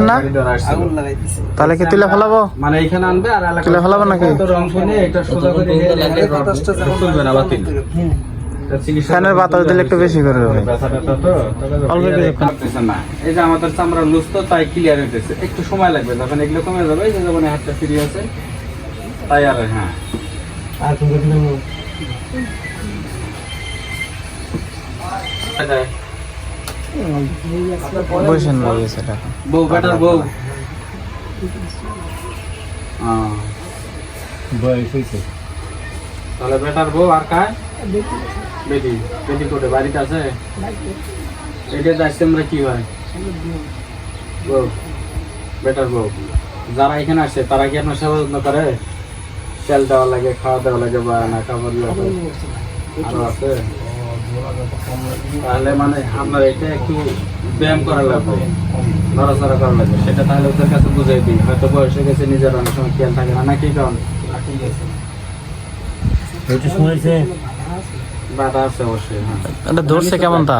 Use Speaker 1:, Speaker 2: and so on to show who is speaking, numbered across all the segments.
Speaker 1: না তাহলে কি তুলে ফেলাবো?
Speaker 2: মানে এখানে আনবে আর
Speaker 1: তুলে ফেলাবো নাকি?
Speaker 2: রং শুনে একটা সোজা করে চলবে না বাতিল।
Speaker 1: ফ্যানের বাতাস দিলে একটু বেশি করে দেবে।
Speaker 2: না এই যে আমাদের চামড়া লুজ তো তাই ক্লিয়ার হইতেছে, একটু সময় লাগবে যখন এগুলো কমে যাবে। এই যে যখন হাতটা ফ্রি আছে তাই আর হ্যাঁ
Speaker 1: বসেন ভাই সেটা
Speaker 2: বউ বেটার বউ তাহলে বেটার বউ আর কায় বেটি বেটি কোটে বাড়িতে আছে। এটা যাচ্ছে আমরা কি হয় বউ বেটার বউ যারা এখানে আসে তারা কি আপনার সেবা যত্ন করে? তেল দেওয়া লাগে, খাওয়া দেওয়া লাগে বা না খাবার আরো আছে? তাহলে মানে আপনার এটা একটু ব্যায়াম করা লাগবে, নড়াচড়া করা লাগবে। সেটা তাহলে ওদের কাছে বুঝাই দিই, হয়তো বয়সে গেছে নিজের অনেক সময় খেয়াল থাকে না নাকি? কারণ বাধা আছে অবশ্যই।
Speaker 1: এটা ধরছে কেমন তা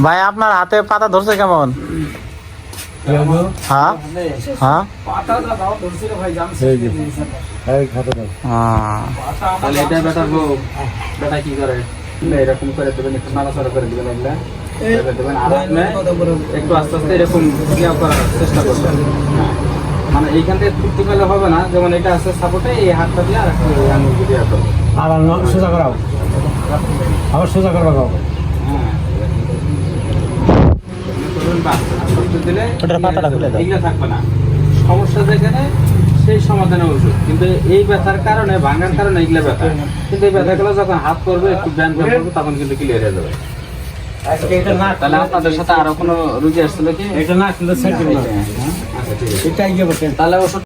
Speaker 1: ভাই? আপনার হাতে পাতা ধরছে কেমন? হ্যাঁ হ্যাঁ
Speaker 2: তাহলে এটা বেটার বউ বেটা কি করে এরকম করে দেবেন, একটু নাড়াচড়া করে দেবেন, এগুলা দেবেন আর আপনি একটু আস্তে আস্তে এরকম ইয়া করার চেষ্টা করবেন। মানে এইখান থেকে তৃপ্তি পেলে হবে না, যেমন এটা আছে সাপোর্টে এই হাতটা দিয়ে আর একটু আঙুল দিয়ে করবো
Speaker 3: আর সোজা করাও, আবার সোজা করবা।
Speaker 2: হ্যাঁ দিলে এগুলো থাকবে না। সমস্যা যেখানে সেই সমাধানের ওষুধ, কিন্তু এই ব্যথার কারণে ভাঙার কারণে এগুলো ব্যথা, কিন্তু এই ব্যথাগুলো যখন হাত করবে একটু ব্যায়াম করবে তখন কিন্তু ক্লিয়ার হয়ে যাবে। তাহলে আপনাদের সাথে আরো কোনো রুগী আসছিল কি?
Speaker 3: এটা না আসলে
Speaker 2: আচ্ছা ঠিক আছে, তাহলে ওষুধ